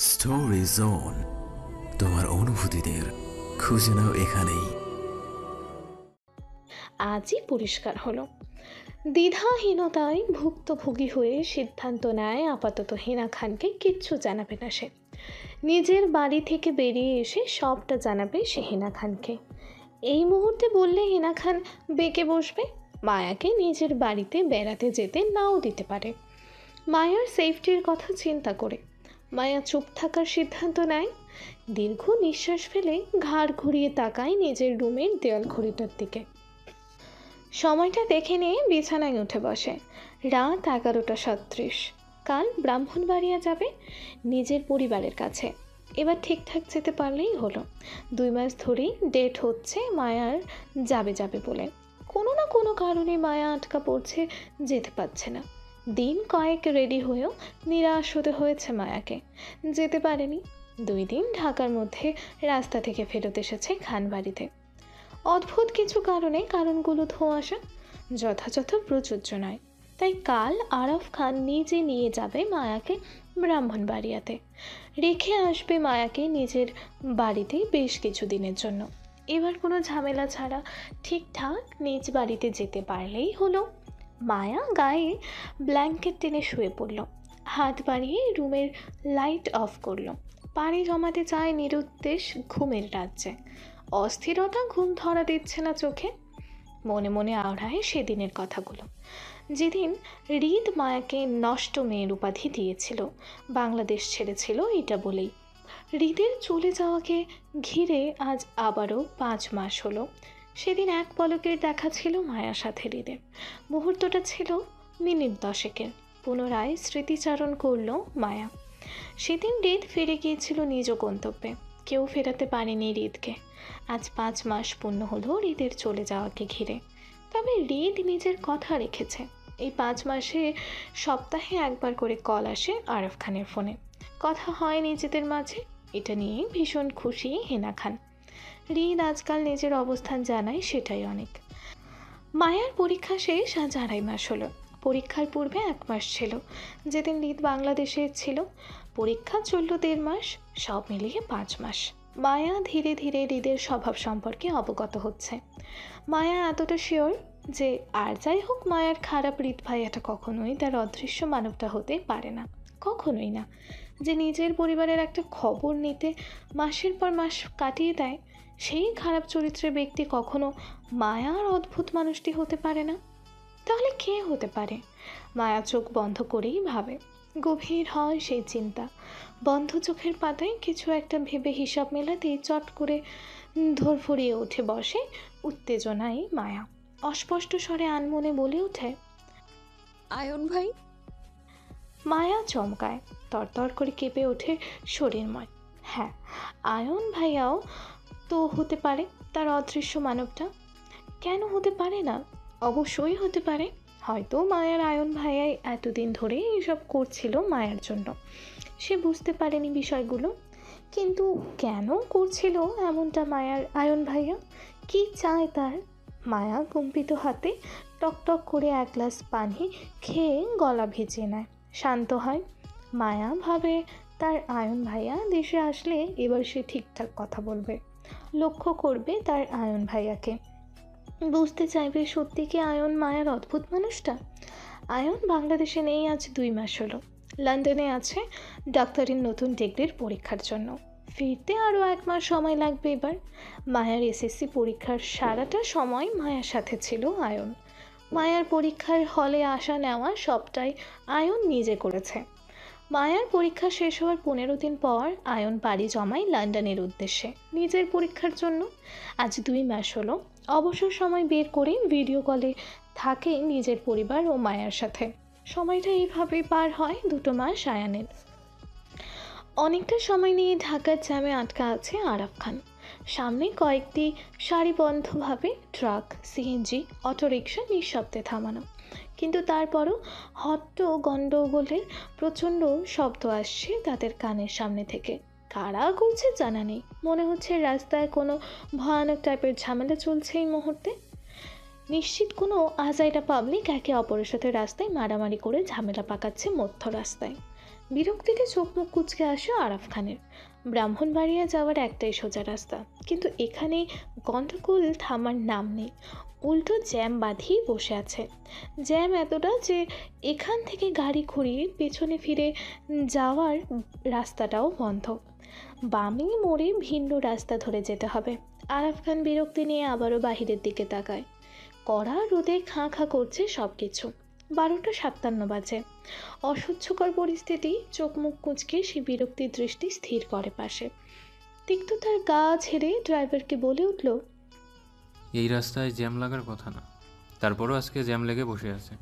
Story zone, তোমার অনুভূতিদের খুঁজে নাও এখানেই। আজই পরিষ্কার হলো। দ্বিধাহীনতায় ভুক্তভোগী হয়ে সিদ্ধান্ত নেয় আপাতত হিনা খানকে কিচ্ছু জানাবে না সে। নিজের বাড়ি থেকে বেরিয়ে এসে সবটা জানাবে সে হিনা খানকে। এই মুহূর্তে বললে হিনা খান বেঁকে বসবে, মায়াকে নিজের বাড়িতে বেড়াতে যেতে নাও দিতে পারে। মায়ার সেফটির কথা চিন্তা করে মায়া চুপ থাকার সিদ্ধান্ত নেয়। দীর্ঘ নিঃশ্বাস ফেলে ঘাড় ঘুরিয়ে তাকায় নিজের রুমের দেয়াল ঘড়িটার দিকে। সময়টা দেখে নিয়ে বিছানায় উঠে বসে। রাত 11:37। কাল ব্রাহ্মণবাড়িয়া যাবে নিজের পরিবারের কাছে। এবার ঠিকঠাক যেতে পারলেই হলো। 2 মাস ধরেই ডেট হচ্ছে মায়ার যাবে যাবে বলে। কোনো না কোনো কারণে মায়া আটকা পড়ছে, যেতে পারছে না। দিন কয়েক রেডি হয়েও নিরাশ হতে হয়েছে মায়াকে, যেতে পারেনি। 2 দিন ঢাকার মধ্যে রাস্তা থেকে ফেরত এসেছে খানবাড়িতে। অদ্ভুত কিছু কারণগুলো ধোঁয়াশা, যথাযথ প্রযোজ্য নয়। তাই কাল আরাফ খান নিজে নিয়ে যাবে মায়াকে ব্রাহ্মণবাড়িয়াতে, রেখে আসবে মায়াকে নিজের বাড়িতে বেশ কিছু দিনের জন্য। এবার কোনো ঝামেলা ছাড়া ঠিকঠাক নিজ বাড়িতে যেতে পারলেই হলো। মায়া গায়ে ব্ল্যাঙ্কেট টেনে শুয়ে পড়ল, হাত বাড়িয়ে রুমের লাইট অফ করল। পানি জমাতে চায় নিরুদ্দেশ ঘুমের রাজ্যে। অস্থিরতা ঘুম ধরা দিচ্ছে না চোখে। মনে মনে আওড়ায় সেদিনের কথাগুলো, যেদিন হৃদ মায়াকে নষ্ট মেয়ের উপাধি দিয়েছিল, বাংলাদেশ ছেড়েছিল এটা বলেই। হৃদের চলে যাওয়াকে ঘিরে আজ আবারও 5 মাস হলো। সেদিন এক পলকের দেখা ছিল মায়ার সাথে হৃদের। মুহূর্তটা ছিল মিনিট 10-এর। পুনরায় স্মৃতিচারণ করল মায়া। সেদিন হৃদ ফিরে গিয়েছিল নিজ গন্তব্যে, কেউ ফেরাতে পারেনি হৃদকে। আজ 5 মাস পূর্ণ হলো হৃদের চলে যাওয়াকে ঘিরে। তবে হৃদ নিজের কথা রেখেছে। এই 5 মাসে সপ্তাহে একবার করে কল আসে আরাফ খানের ফোনে। কথা হয় নিজেদের মাঝে, এটা নিয়ে ভীষণ খুশি হিনা খান। হৃদ আজকাল নিজের অবস্থান জানায়, সেটাই অনেক। মায়ার পরীক্ষা শেষ আজ 2.5 মাস হলো। পরীক্ষার পূর্বে 1 মাস ছিল যেদিন হৃদ বাংলাদেশে ছিল। পরীক্ষা চলল 1.5 মাস, সব মিলিয়ে 5 মাস। মায়া ধীরে ধীরে হৃদের স্বভাব সম্পর্কে অবগত হচ্ছে। মায়া এতটা শিওর যে আর যাই হোক মায়ার খারাপ হৃদ ভাইয়াটা কখনোই তার অদৃশ্য মানবটা হতে পারে না, কখনোই না। যে নিজের পরিবারের একটা খবর নিতে মাসের পর মাস কাটিয়ে দেয়, সেই খারাপ চরিত্রের ব্যক্তি কখনো মায়ার অদ্ভুত মানুষটি হতে পারে না। তাহলে কে হতে পারে? মায়া চোখ বন্ধ করেই ভাবে। গভীর হয় সেই চিন্তা। বন্ধ চোখের পাতায় কিছু একটা ভেবে হিসাব মেলাতেই চট করে ধরফরিয়ে উঠে বসে উত্তেজনায় মায়া। অস্পষ্ট স্বরে আনমনে বলে ওঠে, আয়ন ভাই। মায়া চমকায়, তরতর করে কেঁপে ওঠে শরীরময়। হ্যাঁ, আয়ন ভাইয়াও তো হতে পারে তার অদৃশ্য মানবটা। কেন হতে পারে না? অবশ্যই হতে পারে। হয়তো মায়ার আয়ন ভাইয়াই এতদিন ধরে এসব করছিল মায়ার জন্য, সে বুঝতে পারেনি বিষয়গুলো। কিন্তু কেন করছিল এমনটা মায়ার আয়ন ভাইয়া? কি চায় তার? মায়া কম্পিত হাতে টকটক করে 1 গ্লাস পানি খেয়ে গলা ভিজিয়ে নেয়, শান্ত হয়। মায়া ভাবে তার আয়ন ভাইয়া দেশে আসলে এবার সে ঠিকঠাক কথা বলবে, লক্ষ্য করবে তার আয়ন ভাইয়াকে, বুঝতে চাইবে সত্যি কি আয়ন মায়ার অদ্ভুত মানুষটা। আয়ন বাংলাদেশে নেই আজ 2 মাস হলো। লন্ডনে আছে ডাক্তারির নতুন ডিগ্রির পরীক্ষার জন্য। ফিরতে আরও 1 মাস সময় লাগবে এবার। মায়ার এসএসসি পরীক্ষার সারাটা সময় মায়ার সাথে ছিল আয়ন। মায়ার পরীক্ষার হলে আসা নেওয়া সবটাই আয়ন নিজে করেছে। মায়ার পরীক্ষা শেষ হওয়ার 15 দিন পর আয়ন পাড়ি জমায় লন্ডনের উদ্দেশ্যে নিজের পরীক্ষার জন্য। আজ 2 মাস হলো অবসর সময় বের করে ভিডিও কলে থাকে নিজের পরিবার ও মায়ার সাথে। সময়টা এইভাবেই পার হয় 2 মাস আয়ানের। অনেকটা সময় নিয়ে ঢাকার জ্যামে আটকা আছে আরাফ খান। সামনে কয়েকটি সারিবদ্ধভাবে ট্রাক, সিএনজি, অটোরিকশা নিঃশব্দে থামানো। কিন্তু তারপরও হট্ট গণ্ডগোলের প্রচণ্ড শব্দ আসছে তাদের কানের সামনে থেকে। কারা করছে জানা নেই, মনে হচ্ছে রাস্তায় কোনো ভয়ানক টাইপের ঝামেলা চলছে এই মুহূর্তে। নিশ্চিত কোনো আজাইরা পাবলিক একে অপরের সাথে রাস্তায় মারামারি করে ঝামেলা পাকাচ্ছে মধ্য রাস্তায়। বিরক্তিতে চোখ মুখ কুঁচকে আসে আরাফ খানের। ব্রাহ্মণবাড়িয়া যাওয়ার একটাই সোজা রাস্তা, কিন্তু এখানে গন্ডগোল থামার নাম নেই, উল্টো জ্যাম বাঁধিয়ে বসে আছে। জ্যাম এতটা যে এখান থেকে গাড়ি ঘুরিয়ে পেছনে ফিরে যাওয়ার রাস্তাটাও বন্ধ। বামে মোড়ে ভিন্ন রাস্তা ধরে যেতে হবে। আরাফ খান বিরক্তি নিয়ে আবারও বাহিরের দিকে তাকায়। কড়া রোদে খাঁ খাঁ করছে সব কিছু। 12:57 বাজে। অসহ্যকর পরিস্থিতি, চোখ মুখ কুঁচকে সে বিরক্তির দৃষ্টি স্থির করে পাশে। তিক্ত তার গা ছেড়ে ড্রাইভারকে বলে উঠল, এই রাস্তায় জ্যাম লাগার কথা না, তারপরও আজকে জ্যাম লেগে বসে আছে।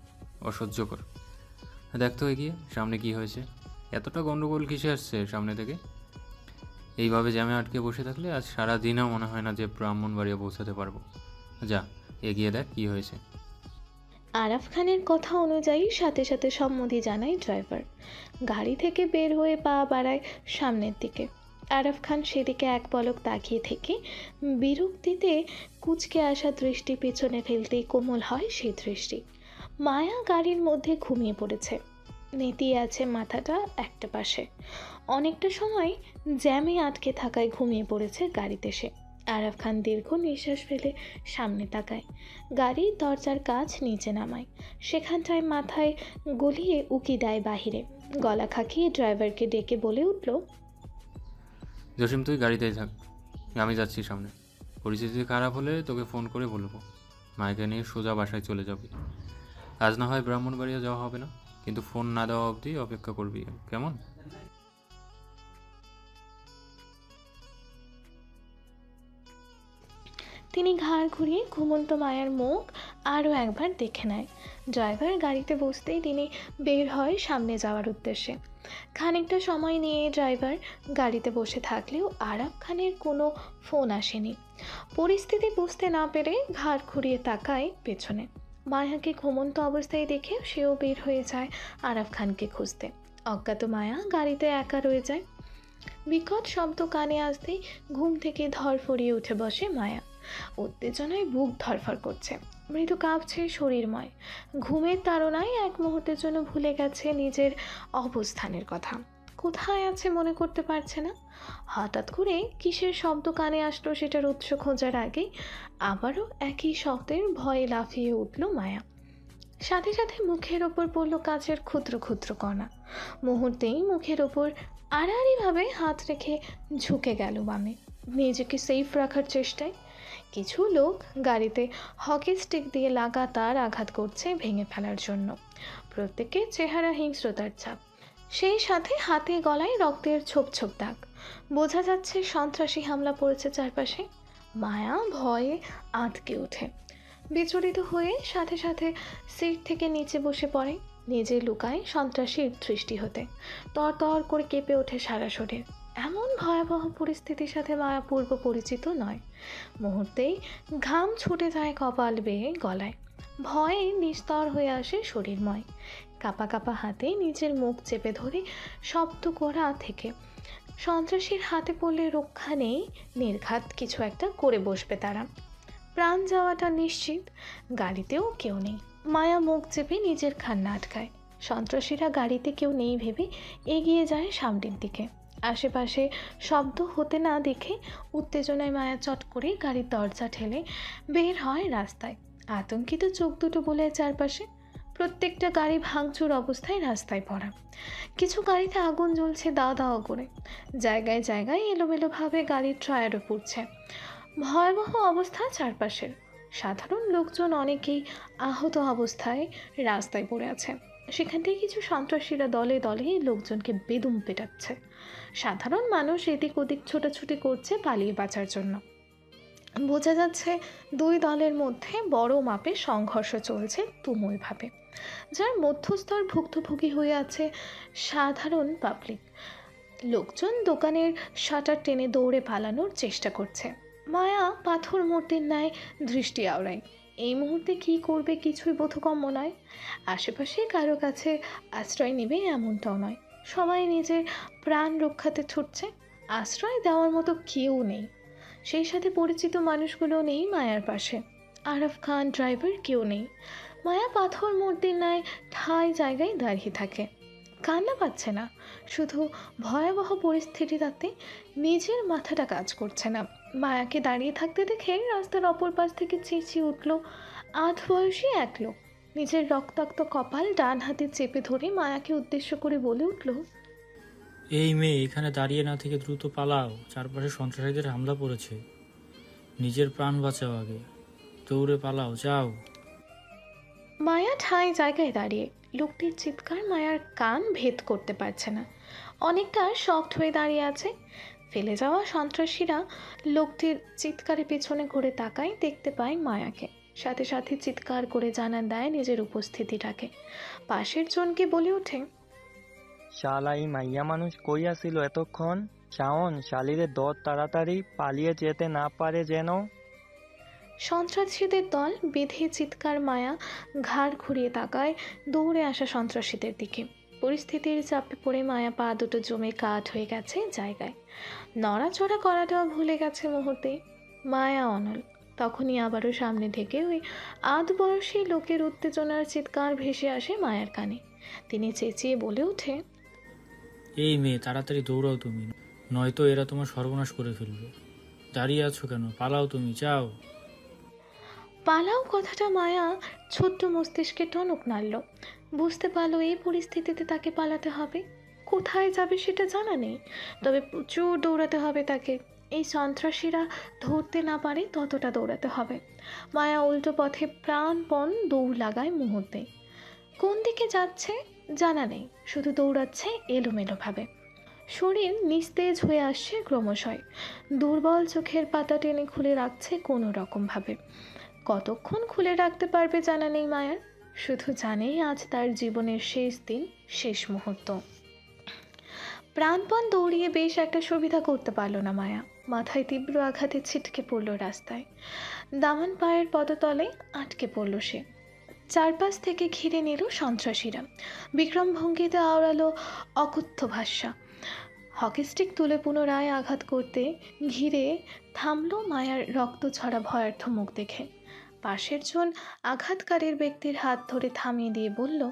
অসহ্যকর। দেখতো এগিয়ে সামনে কি হয়েছে। এতটা গন্ডগোল কিসে আসছে সামনে থেকে? এইভাবে জ্যামে আটকে বসে থাকলে আজ সারা দিনও মনে হয় না যে ব্রাহ্মণবাড়িয়া পৌঁছাতে পারবো। যা এগিয়ে দেখ কি হয়েছে। আরাফ খানের কথা অনুযায়ী সাথে সাথে সম্মতি জানায় ড্রাইভার। গাড়ি থেকে বের হয়ে পা বাড়ায় সামনের দিকে। আরাফ খান সেদিকে এক পলক তাকিয়ে থেকে বিরক্তিতে কুঁচকে আসা দৃষ্টি পেছনে ফেলতেই কোমল হয় সেই দৃষ্টি। মায়া গাড়ির মধ্যে ঘুমিয়ে পড়েছে, নেতিয়ে আছে মাথাটা একটা পাশে। অনেকটা সময় জ্যামে আটকে থাকায় ঘুমিয়ে পড়েছে গাড়িতে সে। আরাফ খান দীর্ঘ নিঃশ্বাস ফেলে সামনে তাকায়, গাড়ির দরজার কাছ নিচে নামায়, সেখানটায় মাথায় গলিয়ে উকি দেয় বাহিরে। গলা খাকিয়ে ড্রাইভারকে ডেকে বলে উঠল, জসিম তুই গাড়িতেই থাক, আমি যাচ্ছি সামনে। পরিস্থিতি খারাপ হলে তোকে ফোন করে বলবো। মাইকে নিয়ে সোজা বাসায় চলে যাবি। আজ না হয় ব্রাহ্মণবাড়িয়া যাওয়া হবে না, কিন্তু ফোন না দেওয়া অবধি অপেক্ষা করবি, কেমন? তিনি ঘাড় ঘুরিয়ে ঘুমন্ত মায়ার মুখ আরও একবার দেখে নেয়। ড্রাইভার গাড়িতে বসতেই তিনি বের হয় সামনে যাওয়ার উদ্দেশ্যে। খানিকটা সময় নিয়ে ড্রাইভার গাড়িতে বসে থাকলেও আরাফ খানের কোনো ফোন আসেনি। পরিস্থিতি বুঝতে না পেরে ঘাড় ঘুরিয়ে তাকায় পেছনে। মায়াকে ঘুমন্ত অবস্থায় দেখে সেও বের হয়ে যায় আরাফ খানকে খুঁজতে। অজ্ঞাত মায়া গাড়িতে একা রয়ে যায়। বিকট শব্দ কানে আসতেই ঘুম থেকে ধরফরিয়ে উঠে বসে মায়া। উত্তেজনায় বুক ধরফর করছে, মৃদু কাঁপছে শরীরময়। ঘুমের তাড়নায় এক মুহূর্তের জন্য ভুলে গেছে নিজের অবস্থানের কথা। কোথায় আছে মনে করতে পারছে না। হঠাৎ করে কিসের শব্দ কানে আসলো সেটার উৎস খোঁজার আগেই আবারও একই শব্দের ভয়ে লাফিয়ে উঠল মায়া। সাথে সাথে মুখের ওপর পড়ল কাচের ক্ষুদ্র ক্ষুদ্র কণা। মুহূর্তেই মুখের ওপর আড়াআড়িভাবে হাত রেখে ঝুঁকে গেল বামে, নিজেকে সেফ রাখার চেষ্টায়। কিছু লোক গাড়িতে হকি স্টিক দিয়ে লাগাতার আঘাত করছে ভেঙে ফেলার জন্য। প্রত্যেকের চেহারা হিংস্রতার ছাপ, সেই সাথে হাতে গলায় রক্তের ছোপ ছোপ দাগ। বোঝা যাচ্ছে সন্ত্রাসী হামলা পড়েছে চারপাশে। মায়া ভয়ে আঁতকে ওঠে, বিচলিত হয়ে সাথে সাথে সিট থেকে নিচে বসে পড়ে। নিজে লুকায় সন্ত্রাসীর দৃষ্টি হতে। তর তর করে কেঁপে ওঠে সারা শরীর। এমন ভয়াবহ পরিস্থিতির সাথে মায়া পূর্ব পরিচিত নয়। মুহূর্তেই ঘাম ছুটে যায় কপাল বেয়ে গলায়। ভয়ে নিস্তর হয়ে আসে শরীরময়। কাঁপা কাঁপা হাতে নিজের মুখ চেপে ধরে শব্দ করা থেকে সন্ত্রাসীর হাতে পড়লে রক্ষা নেই, নির্ঘাত কিছু একটা করে বসবে তারা। প্রাণ যাওয়াটা নিশ্চিত। গাড়িতেও কেউ নেই। মায়া মুখ চেপে নিজের কান্না আটকায়। সন্ত্রাসীরা গাড়িতে কেউ নেই ভেবে এগিয়ে যায় সামনের দিকে। আশেপাশে শব্দ হতে না দেখে উত্তেজনায় মায়া চট করে গাড়ির দরজা ঠেলে বের হয় রাস্তায়। আতঙ্কিত চোখ দুটো বলে চারপাশে। প্রত্যেকটা গাড়ি ভাঙচুর অবস্থায় রাস্তায় পড়া। কিছু গাড়িতে আগুন জ্বলছে দাও দাও করে। জায়গায় জায়গায় এলোমেলোভাবে গাড়ির টায়ারও পুড়ছে। ভয়াবহ অবস্থা চারপাশের। সাধারণ লোকজন অনেকেই আহত অবস্থায় রাস্তায় পড়ে আছে। সেখান থেকে কিছু সন্ত্রাসীরা দলে দলে লোকজনকে বেদম পেটাচ্ছে। সাধারণ মানুষ এদিক ওদিক ছোটাছুটি করছে পালিয়ে বাঁচার জন্য। বোঝা যাচ্ছে দুই দলের মধ্যে বড় মাপের সংঘর্ষ চলছে তুমুলভাবে, যার মধ্যস্তর ভুক্তভোগী হয়ে আছে সাধারণ পাবলিক। লোকজন দোকানের শাটার টেনে দৌড়ে পালানোর চেষ্টা করছে। মায়া পাথর মূর্তির ন্যায় দৃষ্টি আওড়ায়। এই মুহূর্তে কী করবে কিছুই বোধগম্য নয়। আশেপাশে কারো কাছে আশ্রয় নেবে এমনটাও নয়। সবাই নিজের প্রাণ রক্ষাতে ছুটছে। আশ্রয় দেওয়ার মতো কেউ নেই। সেই সাথে পরিচিত মানুষগুলো নেই মায়ার পাশে। আরাফ খান, ড্রাইভার কেউ নেই। মায়া পাথর মূর্তির ন্যায় ঠাই জায়গায় দাঁড়িয়ে থাকে। কান্না পাচ্ছে না, শুধু ভয়াবহ পরিস্থিতিটাতে নিজের মাথাটা কাজ করছে না। মায়াকে দাঁড়িয়ে থাকতে দেখে রাস্তার অপর পাশ থেকে চেঁচিয়ে উঠল আধ বয়সী এক লোক। নিজের রক্তাক্ত কপাল ডান হাতে চেপে ধরে মায়াকে উদ্দেশ্য করে বলে উঠল, এই মেয়ে, এখানে দাঁড়িয়ে না থেকে দ্রুত পালাও, চারপাশে সন্ত্রাসীদের হামলা পড়েছে। নিজের প্রাণ বাঁচাও, আগে দৌড়ে পালাও, যাও। মায়া ঠাই জায়গায় দাঁড়িয়ে। লোকটির চিৎকার মায়ার কান ভেদ করতে পারছে না, অনেকটা শক্ট হয়ে দাঁড়িয়ে আছে। ফেলে যাওয়া সন্ত্রাসীরা লোকটির চিৎকারের পেছনে ঘুরে তাকায়, দেখতে পায় মায়াকে। সাথে সাথে চিৎকার করে জানান দেয় নিজের উপস্থিতিটাকে। পাশের জনকে বলে ওঠে, শালা এই মাইয়া মানুষ কই আসিল এতক্ষণ? শাওন, শালিরে দর তাড়াতাড়ি পালিয়ে যেতে না পারে যেন। সন্ত্রাসীদের দল বেঁধে চিৎকার। মায়া ঘাড় ঘুরিয়ে তাকায় দৌড়ে আসা সন্ত্রাসীদের দিকে। পরিস্থিতির চাপে পড়ে মায়া পা দুটো জমে কাঠ হয়ে গেছে জায়গায়, নড়াচড়া করাটাও ভুলে গেছে মুহূর্তে। মায়া অনল। তখনই আবারও সামনে থেকে ওই আধ বয়সী লোকের উত্তেজনার চিৎকার ভেসে আসে মায়ার কানে। তিনি চেঁচিয়ে বলে ওঠে, এই মেয়ে, তাড়াতাড়ি দৌড়াও তুমি, নয়তো এরা তোমার সর্বনাশ করে ফেলবে। দাঁড়িয়ে আছো কেন? পালাও তুমি, যাও। পালাও কথাটা মায়া ছোট্ট মস্তিষ্কে টনক নাড়ল। বুঝতে পারলো এই পরিস্থিতিতে তাকে পালাতে হবে। কোথায় যাবে সেটা জানা নেই, তবে প্রচুর দৌড়াতে হবে তাকে। এই সন্ত্রাসীরা ধরতে না পারে ততটা দৌড়াতে হবে। মায়া উল্টো পথে প্রাণপণ দৌড় লাগায় মুহূর্তে। কোন দিকে যাচ্ছে জানা নেই, শুধু দৌড়াচ্ছে এলোমেলোভাবে। শরীর নিস্তেজ হয়ে আসছে ক্রমশই। দুর্বল চোখের পাতা টেনে খুলে রাখছে কোনো রকমভাবে। কতক্ষণ খুলে রাখতে পারবে জানা নেই মায়ার, শুধু জানেই আজ তার জীবনের শেষ দিন, শেষ মুহূর্ত। প্রাণপণ দৌড়িয়ে বেশ একটা সুবিধা করতে পারল না মায়া। মাথায় তীব্র আঘাতে ছিটকে পড়ল রাস্তায়। দামান পায়ের পদতলে আটকে পড়ল সে। চারপাশ থেকে ঘিরে নিল সন্ত্রাসীরা। বিক্রম ভঙ্গিতে আওড়ালো অকথ্য ভাষা। হকিস্টিক তুলে পুনরায় আঘাত করতে ঘিরে থামল মায়ার রক্ত ছড়া ভয়ার্থ মুখ দেখে। পাশের জন আঘাতকারীর ব্যক্তির হাত ধরে থামিয়ে দিয়ে বলল,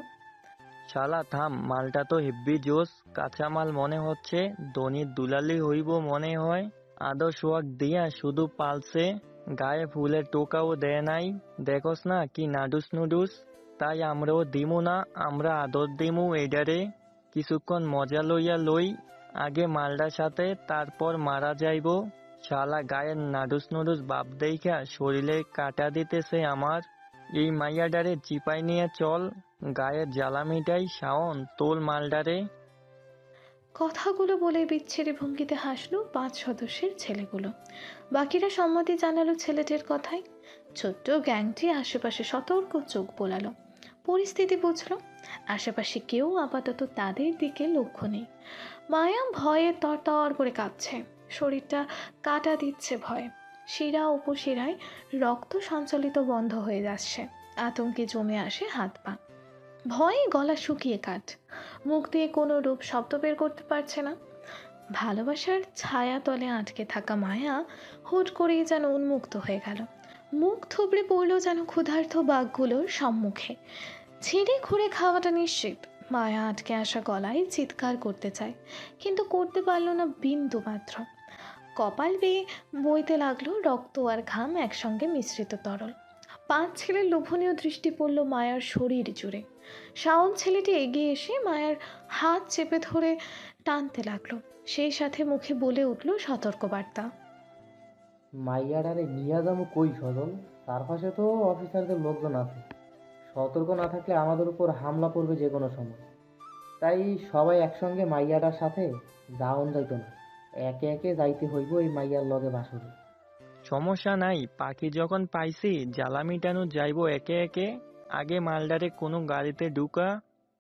শালা থাম, মালটা তো হেব্বি জোস, কাঁচা মাল মনে হচ্ছে, দনির দুলালি হইব মনে হয়। আদর সোয়াগ দিয়া শুধু পালছে, গায়ে ফুলের টোকাও দেয় নাই। দেখোস না কি নাডুস নুডুস। তাই আমরাও দিমু না, আমরা আদর দিমু এডারে। কিছুক্ষণ মজা লইয়া লই, আগে মালটার সাথে, তারপর মারা যাইব। শালা গায়ের নাডুস নুডুস বাপ দেইখা শরীরে কাটা দিতেছে আমার। এই মাইয়াডারে চিপাই নিয়ে চল, গায়ের জ্বালা মিটাই। শাওন, তোল মালডারে। কথাগুলো বলে বিচ্ছিরি ভঙ্গিতে হাসলো 5 সদস্যের ছেলেগুলো। বাকিরা সম্মতি জানালো ছেলেটির কথায়। ছোট্ট গ্যাংটি আশেপাশে সতর্ক চোখ বোলালো। পরিস্থিতি বুঝলো। আশেপাশে কেউ আপাতত তাদের দিকে লক্ষ্য নেই। মায়া ভয়ে তরতর করে কাঁপছে, শরীরটা কাটা দিচ্ছে ভয়ে। শিরা উপশিরায় রক্ত সঞ্চালিত বন্ধ হয়ে যাচ্ছে। আতঙ্কে জমে আসে হাত পা। ভয়ে গলা শুকিয়ে কাঠ। মুখ দিয়ে কোনো রূপ শব্দ বের করতে পারছে না। ভালোবাসার ছায়া তলে আটকে থাকা মায়া হুট করেই যেন উন্মুক্ত হয়ে গেল। মুখ থুবড়ে পড়ল যেন ক্ষুধার্ত বাঘগুলোর সম্মুখে। ছিঁড়ে খুঁড়ে খাওয়াটা নিশ্চিত। মায়া আটকে আসা গলায় চিৎকার করতে চায়, কিন্তু করতে পারল না বিন্দু মাত্র। কপাল বেয়ে বইতে লাগলো রক্ত আর ঘাম একসঙ্গে মিশ্রিত তরল। 5 ছেলের লোভনীয় দৃষ্টি পড়ল মায়ার শরীর জুড়ে। শাওন ছেলেটি এগিয়ে এসে মায়ার হাত চেপে ধরে টানতে লাগলো। সেই সাথে মুখে বলে উঠল সতর্কবার্তা, মাইয়াডারে নিয়া যাবো কই সজল? চারপাশে তো অফিসারদের লোকজন আছে, সতর্ক না থাকলে আমাদের উপর হামলা পড়বে যে কোনো সময়। তাই সবাই একসঙ্গে মাইয়াটার সাথে যাওন যাইতো না, একে একে যাইতে হইব এই মাইয়ার লগে বাসরে। সমস্যা নাই, পাখি যখন পাইছি জ্বালা মিটানো যাইব একে একে। আগে মালডারে কোনো গাড়িতে ঢুকা,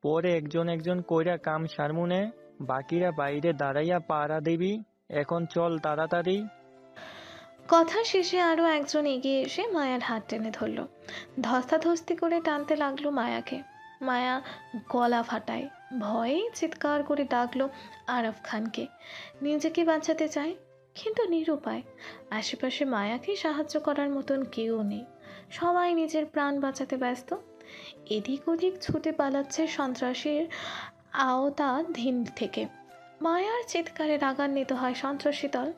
পরে একজন একজন কইরা কাম সারমুনে। বাকিরা বাইরে দাঁড়াইয়া পাহারা দিবি। এখন চল তাড়াতাড়ি। কথা শেষে আরও একজন এগিয়ে এসে মায়ার হাত টেনে ধরল। ধস্তাধস্তি করে টানতে লাগলো মায়াকে। মায়া গলা ফাটায়, ভয়ে চিৎকার করে ডাকলো আরফ খানকে। নিজেকে বাঁচাতে চায়, কিন্তু নিরুপায়। আশেপাশে মায়াকে সাহায্য করার মতন কেউ নেই। সবাই নিজের প্রাণ বাঁচাতে ব্যস্ত। এদিক ওদিক ছুটে পালাচ্ছে সন্ত্রাসীর আওতাধীন থেকে। মায়ার চিৎকারে রাগান্বিত হয় সন্ত্রাসী দল।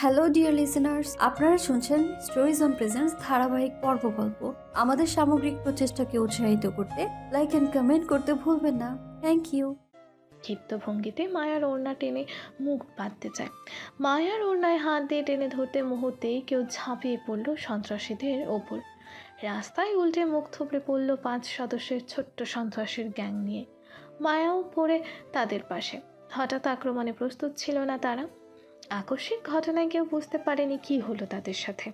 হ্যালো ডিয়ার লিসেনার্স, আপনারা শুনছেন স্টোরিজ অন প্রেজেন্স ধারাবাহিক পর্ব গল্প। আমাদের সামগ্রিক প্রচেষ্টাকে উৎসাহিত করতে লাইক অ্যান্ড কমেন্ট করতে ভুলবেন না। Thank you. ক্ষিপ্ত ভঙ্গিতে মায়ার ওড়না টেনে মুখ বাঁধতে চায়। মায়ার ওড়নায় হাত দিয়ে টেনে ধরতে মুহূর্তেই কেউ ঝাঁপিয়ে পড়ল সন্ত্রাসীদের ওপর। রাস্তায় উল্টে মুখ থুবড়ে পড়ল 5 সদস্যের ছোট্ট সন্ত্রাসীর গ্যাং নিয়ে। মায়াও পড়ে তাদের পাশে। হঠাৎ আক্রমণে প্রস্তুত ছিল না তারা। আকস্মিক ঘটনায় কেউ বুঝতে পারেনি কি হলো তাদের সাথে।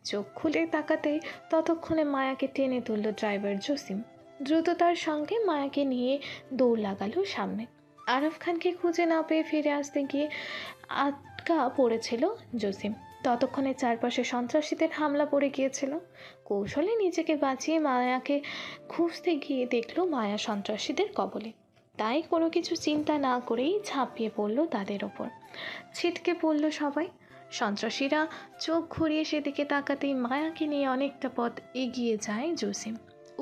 চোখ খুলে তাকাতে ততক্ষণে মায়াকে টেনে তুলল ড্রাইভার জসিম। দ্রুততার সঙ্গে মায়াকে নিয়ে দৌড় লাগালো সামনে। আরফ খানকে খুঁজে না পেয়ে ফিরে আসতে গিয়ে আটকা পড়েছিল জসিম। ততক্ষণে চারপাশে সন্ত্রাসীদের হামলা পড়ে গিয়েছিল। কৌশলে নিজেকে বাঁচিয়ে মায়াকে খুঁজতে গিয়ে দেখলো মায়া সন্ত্রাসীদের কবলে। তাই কোনো কিছু চিন্তা না করেই ঝাঁপিয়ে পড়ল তাদের ওপর। ছিটকে পড়ল সবাই। সন্ত্রাসীরা চোখ ঘুরিয়ে সেদিকে তাকাতেই মায়াকে নিয়ে অনেকটা পথ এগিয়ে যায় জসিম।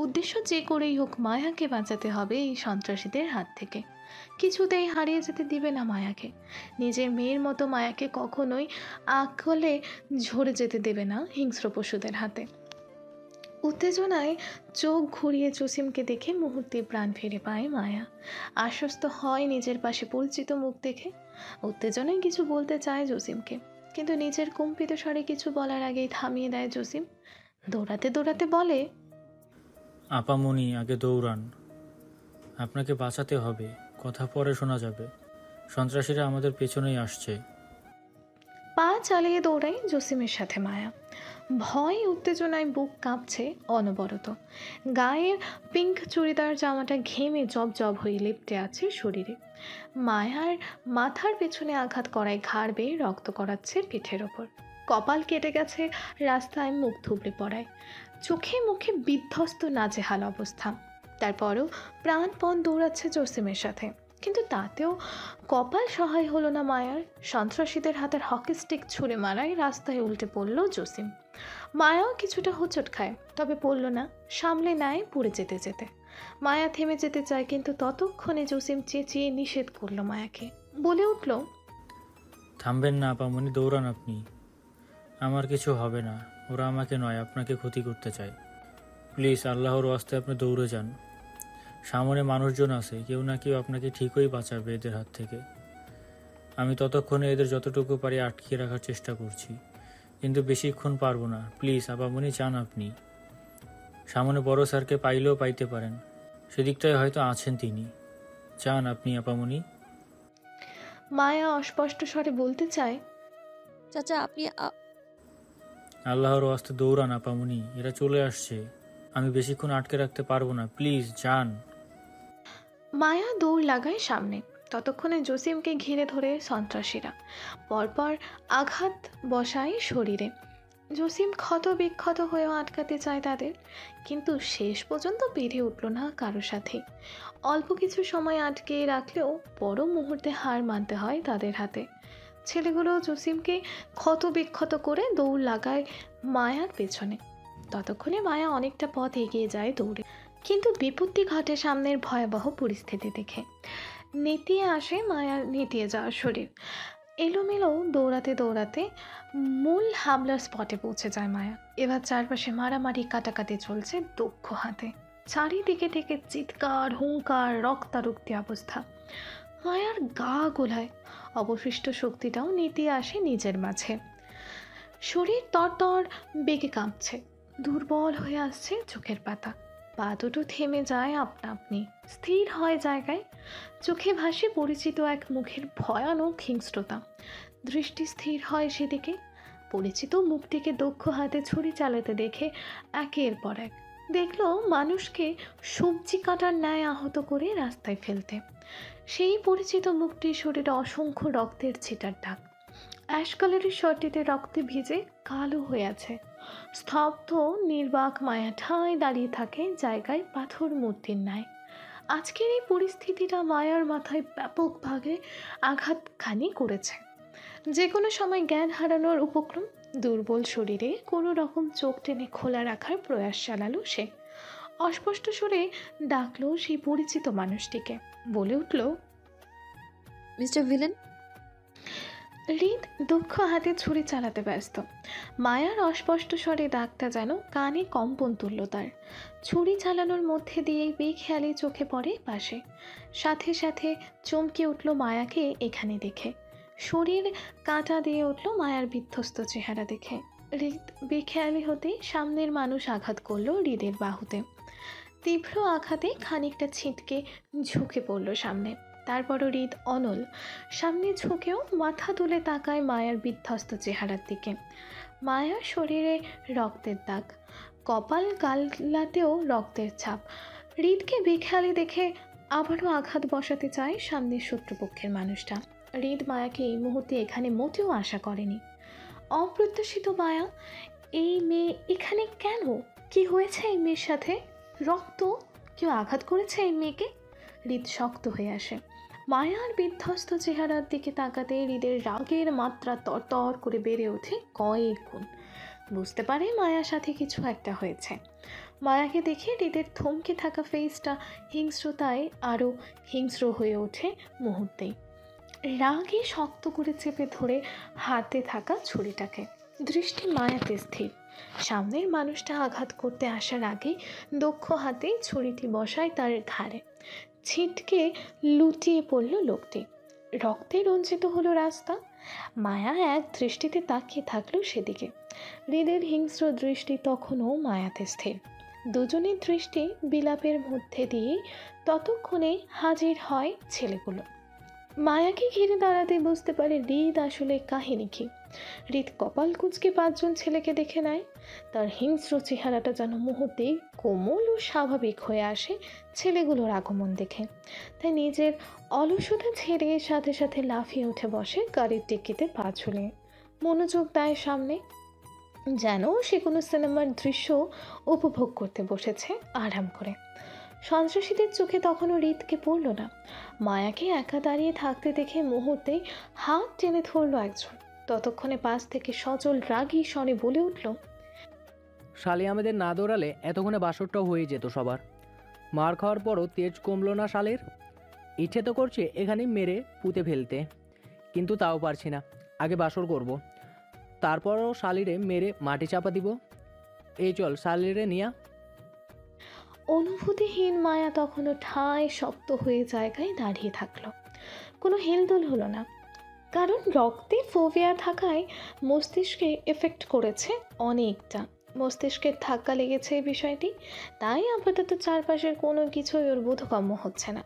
উদ্দেশ্য যে করেই হোক মায়াকে বাঁচাতে হবে এই সন্ত্রাসীদের হাত থেকে। কিছুতেই হারিয়ে যেতে দিবে না মায়াকে। নিজের মেয়ের মতো মায়াকে কখনোই আকলে ঝরে যেতে দেবে না হিংস্র পশুদের হাতে। উত্তেজনায় চোখ ঘুরিয়ে জসিমকে দেখে মুহূর্তে প্রাণ ফিরে পায় মায়া। আশ্বস্ত হয় নিজের পাশে পরিচিত মুখ দেখে। উত্তেজনায় কিছু বলতে চায় জসিমকে, কিন্তু নিজের কম্পিত স্বরে কিছু বলার আগেই থামিয়ে দেয় জসিম। দৌড়াতে দৌড়াতে বলে, আপামনি আগে দৌড়ান, আপনাকে বাঁচাতে হবে, কথা পরে শোনা যাবে। সন্ত্রাসীরা আমাদের পেছনেই আসছে। পা চালিয়ে দৌড়ায় জসিমের সাথে মায়া। ভয় উত্তেজনায় বুক কাঁপছে অনবরত। গায়ের পিঙ্ক চুড়িদার জামাটা ঘেমে জব জব হয়ে লেপ্টে আছে শরীরে। মায়ার মাথার পেছনে আঘাত করায় ঘাড় বেয়ে রক্ত করাচ্ছে পিঠের ওপর। কপাল কেটে গেছে রাস্তায় মুখ থুবড়ে পড়ায়। চোখে মুখে বিধ্বস্ত নাজেহাল অবস্থা। তারপরও প্রাণপণ দৌড়াচ্ছে জসিমের সাথে, কিন্তু তাতেও কপাল সহায় হলো না মায়ার। সন্ত্রাসীদের হাতের হকি স্টিক ছুঁড়ে মারায় রাস্তায় উল্টে পড়ল জসিম। মায়াও কিছুটা হোঁচট খায়, তবে পড়ল না, সামলে নেয় পড়ে যেতে যেতে। মায়া থেমে যেতে চায়, কিন্তু ততক্ষণে জসিম চেঁচিয়ে নিষেধ করলো মায়াকে। বলে উঠল, থামবেন না আপামনি, দৌড়ান আপনি। আমার কিছু হবে না, ওরা আমাকে নয় আপনাকে ক্ষতি করতে চায়। প্লিজ আল্লাহর ওয়াস্তে আপনি দৌড়ে যান। সামনে মানুষজন আছে, কেউ না কেউ আপনাকে ঠিকই বাঁচাবে এদের হাত থেকে। আমি ততক্ষণে এদের যতটুকু পারি আটকিয়ে রাখার চেষ্টা করছি, কিন্তু বেশিক্ষণ পারবো না। প্লিজ আপামনি চান আপনি। সামনে বড় স্যারকে পাইলেও পাইতে পারেন, সেদিকটায় হয়তো আছেন তিনি। চান আপনি আপামনি। মায়া অস্পষ্ট স্বরে বলতে চায়, চাচা আপনি আল্লাহর ওয়াস্তে দৌড়ান আপামনি, এরা চলে আসছে। আমি বেশিক্ষণ আটকে রাখতে পারবো না, প্লিজ যান। মায়া দৌড় লাগায় সামনে। ততক্ষণে জসিমকে ঘিরে ধরে সন্ত্রাসীরা পরপর আঘাত বসায় শরীরে। জসিম ক্ষত বিক্ষত হয়েও আটকাতে চায় তাদের, কিন্তু শেষ পর্যন্ত পেরে উঠল না কারো সাথে। অল্প কিছু সময় আটকে রাখলেও বড় মুহূর্তে হার মানতে হয় তাদের হাতে। ছেলেগুলো জসিমকে ক্ষত বিক্ষত করে দৌড় লাগায় মায়ার পেছনে। ততক্ষণে মায়া অনেকটা পথ এগিয়ে যায় দৌড়ে, কিন্তু বিপত্তি ঘটে সামনের ভয়াবহ পরিস্থিতি দেখে। নেতিয়ে আসে মায়ার নেতিয়ে যাওয়ার শরীর। এলোমেলো দৌড়াতে দৌড়াতে মূল হামলার স্পটে পৌঁছে যায় মায়া। এবার চারপাশে মারামারি কাটাকাটি চলছে দক্ষ হাতে। চারিদিকে থেকে চিৎকার, হুঙ্কার, রক্তারক্তি অবস্থা। মায়ার গা গোলায়। অবশিষ্ট শক্তিটাও নেতিয়ে আসে নিজের মাঝে। শরীর তরতর বেগে কাঁপছে, দুর্বল হয়ে আসছে চোখের পাতা। পা দুটো থেমে যায় আপনা আপনি, স্থির হয় জায়গায়। চোখে ভাসে পরিচিত এক মুখের ভয়ানক হিংস্রতা। দৃষ্টি স্থির হয় সেদিকে। পরিচিত মুখটিকে দক্ষ হাতে ছুরি চালাতে দেখে একের পর এক দেখল মানুষকে সবজি কাটার ন্যায় আহত করে রাস্তায় ফেলতে। সেই পরিচিত মুখটির শরীরে অসংখ্য রক্তের ছিটার দাগ। অ্যাশ কালারের শার্টটিতে রক্তে ভিজে কালো হয়ে আছে। স্তব্ধ নির্বাক মায়া ঠাঁই দাঁড়িয়ে থাকে জায়গায় পাথর মূর্তির ন্যায়। আজকের এই পরিস্থিতিটা মায়ার মাথায় ব্যাপকভাবে আঘাতখানি করেছে। যে কোনো সময় জ্ঞান হারানোর উপক্রম। দুর্বল শরীরে কোনো রকম চোখ টেনে খোলা রাখার প্রয়াস চালালো সে। অস্পষ্ট সুরে ডাকলো সেই পরিচিত মানুষটিকে। বলে উঠল, মিস্টার ভিলেন। হৃদ দক্ষ হাতে ছুরি চালাতে ব্যস্ত। মায়ার অস্পষ্ট স্বরে ডাকটা যেন কানে কম্পন তুলল তার। ছুরি চালানোর মধ্যে দিয়েই বেখেয়ালি চোখে পড়ে পাশে। সাথে সাথে চমকে উঠল মায়াকে এখানে দেখে। শরীর কাঁটা দিয়ে উঠল মায়ার বিধ্বস্ত চেহারা দেখে। হৃদ বেখেয়ালি হতে সামনের মানুষ আঘাত করলো হৃদের বাহুতে। তীব্র আঘাতে খানিকটা ছিটকে ঝুঁকে পড়ল সামনে। তারপরও হৃদ অনল, সামনে ঝুঁকেও মাথা তুলে তাকায় মায়ার বিধ্বস্ত চেহারার দিকে। মায়ার শরীরে রক্তের দাগ, কপাল গালাতেও রক্তের ছাপ। হৃদকে বেখেয়ালি দেখে আবারও আঘাত বসাতে চায় সামনের শত্রুপক্ষের মানুষটা। হৃদ মায়াকে এই মুহূর্তে এখানে মোটেও আশা করেনি। অপ্রত্যাশিত মায়া, এই মেয়ে এখানে কেন? কি হয়েছে এই মেয়ের সাথে? রক্ত? কেউ আঘাত করেছে এই মেয়েকে? হৃদ শক্ত হয়ে আসে। মায়ার বিধ্বস্ত চেহারার দিকে তাকাতে হৃদের রাগের মাত্রা তরতর করে বেড়ে ওঠে কয়েক গুণ। বুঝতে পারে মায়ার সাথে কিছু একটা হয়েছে। মায়াকে দেখে হৃদের থমকে থাকা ফেসটা হিংস্রতায় আরও হিংস্র হয়ে ওঠে মুহূর্তেই। রাগে শক্ত করে চেপে ধরে হাতে থাকা ছুরিটাকে। দৃষ্টি মায়াতে স্থির। সামনের মানুষটা আঘাত করতে আসার আগে দক্ষ হাতে ছুরিটি বসায় তার ঘাড়ে। ছিটকে লুটিয়ে পড়ল লোকটি। রক্তে রঞ্জিত হলো রাস্তা। মায়া এক দৃষ্টিতে তাকিয়ে থাকলো সেদিকে। হৃদের হিংস্র দৃষ্টি তখনও মায়াতে স্থির। দুজনের দৃষ্টি বিলাপের মধ্যে দিয়ে ততক্ষণে হাজির হয় ছেলেগুলো। মায়াকে ঘিরে দাঁড়াতে বুঝতে পারে হৃদ আসলে কাহিনী কি। হৃদ কপাল কুঁচকে 5 জন ছেলেকে দেখে নেয়। তার হিংস্র চেহারাটা যেন মুহূর্তেই কোমল ও স্বাভাবিক হয়ে আসে ছেলেগুলোর আগমন দেখে। তাই নিজের অলসতা ছেড়ে সাথে সাথে লাফিয়ে উঠে বসে গাড়ির টিকিতে পা ঝুলিয়ে। মনোযোগ দেয় সামনে, যেন সে কোনো সিনেমার দৃশ্য উপভোগ করতে বসেছে আরাম করে। সন্ত্রাসীদের চোখে তখনও হৃদকে পড়ল না। মায়াকে একা দাঁড়িয়ে থাকতে দেখে মুহূর্তেই হাত টেনে ধরল একজন। ততক্ষণে পাশ থেকে সজল রাগী স্বরে বলে উঠল, শালি আমাদের না দৌড়ালে এতক্ষণে বাসরটাও হয়ে যেত সবার। মার খাওয়ার পরও তেজ কমলো না শালের। ইচ্ছে তো করছে এখানে মেরে পুঁতে ফেলতে, কিন্তু তাও পারছি না। আগে বাসর করব, তারপরও শালিরে মেরে মাটি চাপা দিব। এই চল শালিরে নিয়া। অনুভূতিহীন মায়া তখনও ঠায় শক্ত হয়ে জায়গায় দাঁড়িয়ে থাকলো। কোনো হেলদোল হলো না, কারণ রক্তে ফোবিয়া থাকায় মস্তিষ্কে এফেক্ট করেছে অনেকটা। মস্তিষ্কের ধাক্কা লেগেছে এই বিষয়টি, তাই আপাতত চারপাশের কোনো কিছুই ওর বোধগম্য হচ্ছে না।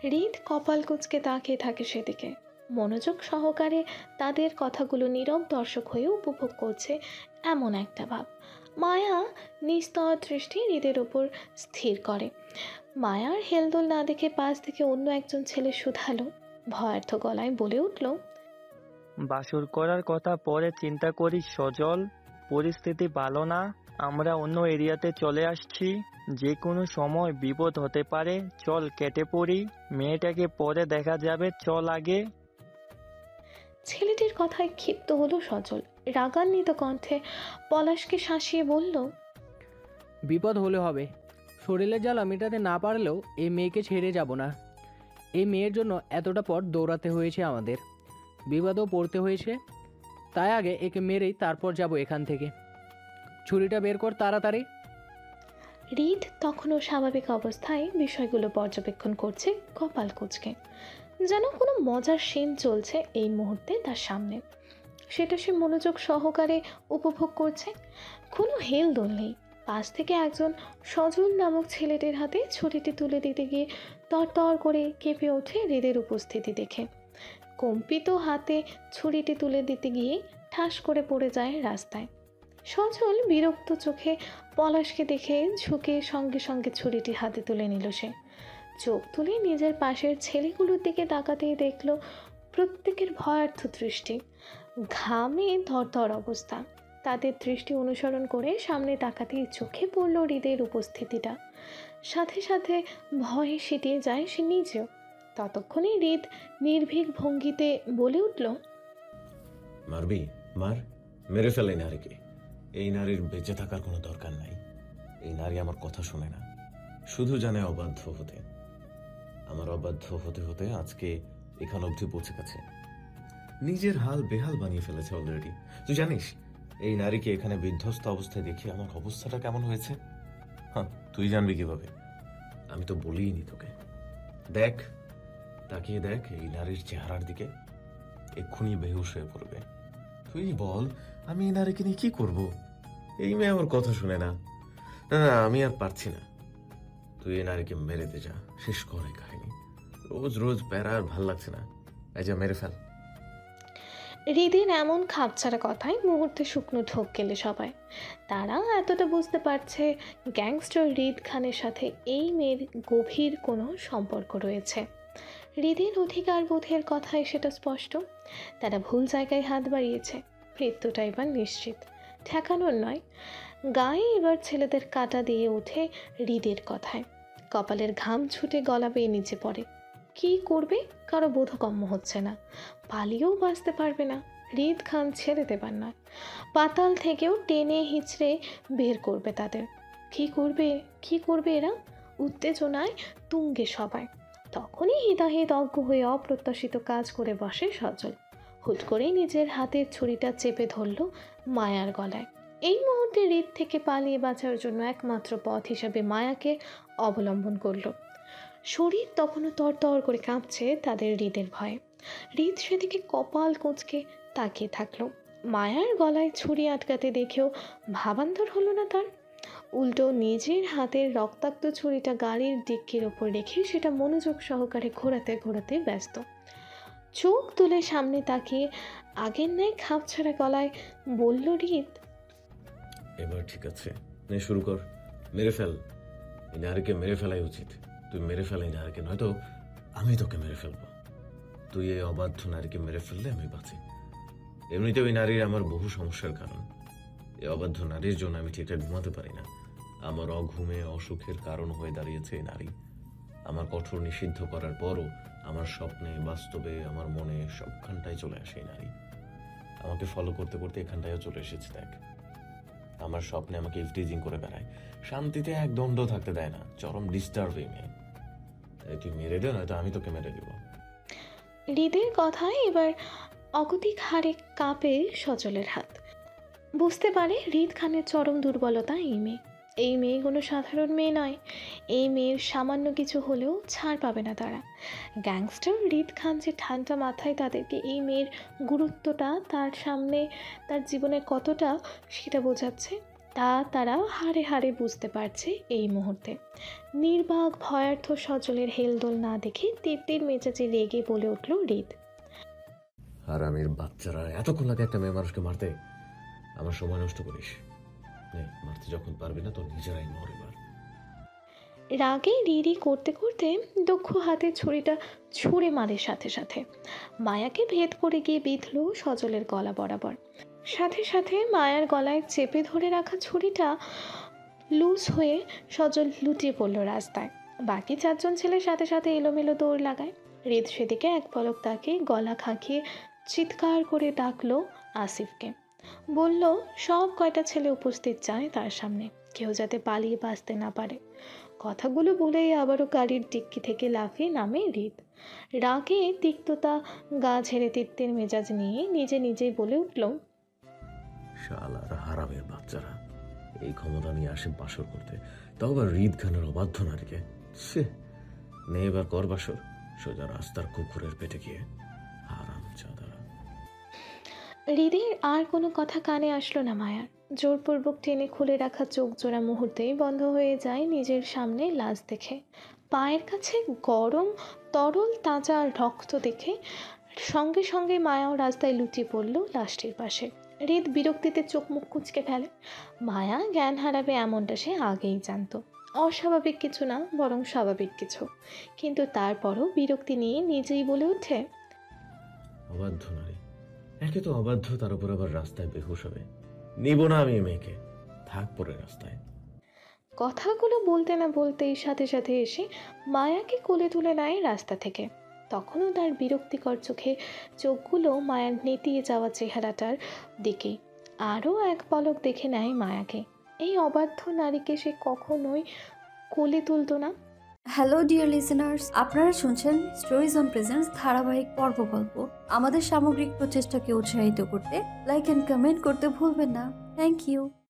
হৃদ কপাল কুঁচকে তাকিয়ে থাকে সেদিকে। মনোযোগ সহকারে তাদের কথাগুলো নীরব দর্শক হয়ে উপভোগ করছে এমন একটা ভাব। মায়া নিস্তর দৃষ্টি হৃদের ওপর স্থির করে। মায়ার হেলদোল না দেখে পাশ থেকে অন্য একজন ছেলে শুধালো, ভয়ার্থ গলায় বলে উঠল, বাসর করার কথা পরে চিন্তা করিস সজল, পরিস্থিতি ভালো না। আমরা অন্য এরিয়াতে চলে আসছি, যে কোনো সময় বিপদ হতে পারে। চল কেটে পড়ি, মেয়েটাকে পরে দেখা যাবে, চল আগে। ছেলেটির কথায় ক্ষিপ্ত হলো সজল। রাগান্বিত কণ্ঠে পলাশকে শাসিয়ে বলল, বিপদ হলে হবে, শরীরের জ্বালা মেটাতে না পারলেও এই মেয়েকে ছেড়ে যাব না। এই মেয়ের জন্য এতটা পথ দৌড়াতে হয়েছে আমাদের, বিপদেও পড়তে হয়েছে। তাই আগে একে মেরেই তারপর যাব এখান থেকে। ছুরিটা বের কর তাড়াতাড়ি। হৃদ তখনও স্বাভাবিক অবস্থায় বিষয়গুলো পর্যবেক্ষণ করছে কপাল কুঁচকে, যেন কোনো মজার সিন চলছে এই মুহূর্তে তার সামনে। সেটা সে মনোযোগ সহকারে উপভোগ করছে। কোনো হেলদোল নেই। পাশ থেকে একজন সজল নামক ছেলেটির হাতে ছুরিটি তুলে দিতে গিয়ে তরতর করে কেঁপে ওঠে হৃদের উপস্থিতি দেখে। কম্পিত হাতে ছুরিটি তুলে দিতে গিয়ে ঠাস করে পড়ে যায় রাস্তায়। সজল বিরক্ত চোখে পলাশকে দেখে ঝুঁকে সঙ্গে সঙ্গে ছুরিটি হাতে তুলে নিল সে। চোখ তুলে নিজের পাশের ছেলেগুলোর দিকে তাকাতেই দেখল প্রত্যেকের ভয়ার্থ দৃষ্টি, ঘামে ধরধর অবস্থা। তাদের দৃষ্টি অনুসরণ করে সামনে তাকাতেই চোখে পড়ল হৃদের উপস্থিতিটা। সাথে সাথে ভয়ে সিটিয়ে যায় সে নিজেও। ততক্ষণে হৃদ নির্ভীক ভঙ্গিতে বলে উঠল, মারবি মার, মেরে ফেলে নারীকে। এই নারীর বেঁচে থাকার কোনো দরকার নাই। এই নারী আমার কথা শোনে না, শুধু জানে অবাধ্য হতে। আমার অবাধ্য হতে হতে আজকে এখান অবধি পৌঁছে গেছে। নিজের হাল বেহাল বানিয়ে ফেলেছে অলরেডি। তুই জানিস এই নারীকে এখানে বিধ্বস্ত অবস্থায় দেখে আমার অবস্থাটা কেমন হয়েছে? হ্যাঁ, তুই জানবি কিভাবে? আমি তো বলিনি তোকে। দেখ, তাকিয়ে দেখ এই নারীর চেহারার দিকে, এক্ষুনি বেহুশ হয়ে পড়বে। তুই বল, আমি এই নারীকে নিয়ে কি করবো? এই মেয়ে আমার কথা শুনে না। না না, আমি আর পারছি না। তুই এই নারীকে মেরে দে, যা, শেষ করে কাহিনী। রোজ রোজ প্যারা আর ভাল লাগছে না। এই যা, মেরে ফেল। হৃদির এমন খাপছাড়া কথায় মুহূর্তে শুকনো ঢোক গেলে সবাই। তারা এতটা বুঝতে পারছে গ্যাংস্টার হৃদ খানের সাথে এই মেয়ের গভীর কোনো সম্পর্ক রয়েছে। হৃদের অধিকার বোধের কথায় সেটা স্পষ্ট। তারা ভুল জায়গায় হাত বাড়িয়েছে। মৃত্যুটা এবার নিশ্চিত, ঠেকানোর নয়। গায়ে এবার ছেলেদের কাটা দিয়ে ওঠে হৃদের কথায়। কপালের ঘাম ছুটে গলা বেয়ে নিচে পড়ে। কি করবে কারো বোধগম্য হচ্ছে না। পালিয়েও বাঁচতে পারবে না, হৃদ খান ছেড়ে দেবার নয়। পাতাল থেকেও টেনে হিচড়ে বের করবে তাদের। কি করবে এরা? উত্তেজনায় তুঙ্গে সবাই। তখনই হিতাহিত অজ্ঞ হয়ে অপ্রত্যাশিত কাজ করে বসে সজল। হুট করেই নিজের হাতের ছুরিটা চেপে ধরল মায়ার গলায়। এই মুহূর্তে হৃদ থেকে পালিয়ে বাঁচার জন্য একমাত্র পথ হিসাবে মায়াকে অবলম্বন করল। শরীর তখনও তরতর করে কাঁপছে তাদের হৃদের ভয়ে। হৃদ সেদিকে কপাল কুঁচকে তাকিয়ে থাকলো। মায়ার গলায় ছুরি আটকাতে দেখেও ভাবান্তর হলো না তার। উল্টো নিজের হাতের রক্তাক্ত ছুরিটা গাড়ির ডিক্কির ওপর রেখে সেটা মনোযোগ সহকারে ঘোরাতে ঘোরাতে ব্যস্ত। চোখ তুলে সামনে তাকিয়ে আগের ন্যায় খাপছাড়া গলায় বলল হৃদ, এবার ঠিক আছে, নে শুরু কর, মেরে ফেল। এই নারীকে মেরে ফেলাই উচিত। তুই মেরে ফেল এই নারীকে, নয়তো আমি তোকে মেরে ফেলবো। তুই এই অবাধ্য নারীকে মেরে ফেললে আমি বাঁচি। এমনিতেও এই নারীর আমার বহু সমস্যার কারণ। এই অবাধ্য নারীর জন্য আমি ঠিকঠাক ঘুমাতে পারি না। আমার অঘুমে অসুখের কারণ হয়ে দাঁড়িয়েছে এই নারী। আমার কঠোর নিষিদ্ধ করার পরও আমার স্বপ্নে, বাস্তবে, আমার মনে সবখানটায় চলে আসে এই নারী। আমাকে ফলো করতে করতে এখানটায়ও চলে এসেছে। দেখ, আমার স্বপ্নে আমাকে ইফটিজিং করে বেড়ায়, শান্তিতে এক দণ্ড থাকতে দেয় না, চরম ডিস্টার্ব এই মেয়ে। তুই মেরে দে, নয়তো আমি তোকে মেরে দেবো। হৃদের কথায় এবার অগতিক হারে কাঁপে সজলের হাত। বুঝতে পারে হৃদ খানের চরম দুর্বলতা এই মেয়ে কোনো সাধারণ মেয়ে নয়। এই মেয়ের সামান্য কিছু হলেও ছাড় পাবে না তারা। গ্যাংস্টার হৃদ খান যে ঠান্ডা মাথায় তাদেরকে এই মেয়ের গুরুত্বটা তার সামনে তার জীবনে কতটা সেটা বোঝাচ্ছে, তা তারা হাড়ে হাড়ে বুঝতে পারছে এই মুহূর্তে। নির্বাক ভয়ার্থ সজলের হেলদোল না দেখে তীব্র মেজাজে রেগে বলে উঠল হৃদ, আর আমির বাচ্চারা এতক্ষণ লাগে একটা মেয়ে মানুষকে মারতে? আমার সময় নষ্ট করিস। মারতে যখন পারবি না তো নিজেরাই মর। এবার রাগে রিরি করতে করতে দক্ষ হাতে ছুরিটা ছুঁড়ে মারে সাথে সাথে। মায়াকে ভেদ করে গিয়ে বিঁধল সজলের গলা বরাবর। সাথে সাথে মায়ার গলায় চেপে ধরে রাখা ছুরিটা লুজ হয়ে সজল লুটিয়ে পড়ল রাস্তায়। বাকি চারজন ছেলের সাথে সাথে এলোমেলো দৌড় লাগায়। হৃদ সেদিকে এক পলক তাকে গলা খাঁকিয়ে চিৎকার করে ডাকলো আসিফকে। বলল সব কয়টা ছেলে উপস্থিত চায় তার সামনে, কেউ যাতে পালিয়ে বাঁচতে না পারে। কথাগুলো বলেই আবারও গাড়ির ডিক্কি থেকে লাফিয়ে নামে হৃদ। রাগে তিক্ততা গা ঝেড়ে তিত্তের মেজাজ নিয়ে নিজেই বলে উঠল, শালার হারামের বাচ্চারা এই ক্ষমতা নিয়ে আসে বাসর করতে, তাও আবার হৃদ খানের অবাধ্য নারীকে। সে নে এবার কর বাসর, সোজা রাস্তার কুকুরের পেটে গিয়ে। হারাম চাঁদারা। হৃদের আর কোনো কথা কানে আসলো না মায়ার। জোরপূর্বক টেনে খুলে রাখা চোখ জোড়া মুহূর্তেই বন্ধ হয়ে যায় নিজের সামনে লাশ দেখে। পায়ের কাছে গরম তরল তাজা রক্ত দেখে সঙ্গে সঙ্গে মায়াও রাস্তায় লুটিয়ে পড়ল লাশটির পাশে। হৃদ বিরক্তিতে চোখ মুখ কুঁচকে ফেলে। মায়া জ্ঞান হারাবে এমনটা সে আগেই জানতো। অস্বাভাবিক কিছু না, বরং স্বাভাবিক কিছু। কিন্তু তারপরও বিরক্তি নিয়ে নিজেই বলে ওঠে, অবাধ্য নারী, একে তো অবাধ্য, তার উপর আবার রাস্তায় বেহুশ হবে। নিব না আমি মেয়েকে, থাক পরে রাস্তায়। কথাগুলো বলতে না বলতেই সাথে সাথে এসে মায়াকে কোলে তুলে নেয় রাস্তা থেকে। তখনও তার বিরক্তিকর চোখে চোখগুলো মায়ার নেতিয়ে যাওয়া চেহারাটার দিকে। আরও এক পলক দেখে নেয় মায়াকে। এই অবাধ্য নারীকে সে কখনোই কোলে তুলতো না? হ্যালো ডিয়ার লিসেনার্স, আপনারা শুনছেন স্টোরিজ অন প্রেজেন্স ধারাবাহিক পর্ব গল্প। আমাদের সামগ্রিক প্রচেষ্টাকে উৎসাহিত করতে লাইক অ্যান্ড কমেন্ট করতে ভুলবেন না। Thank you.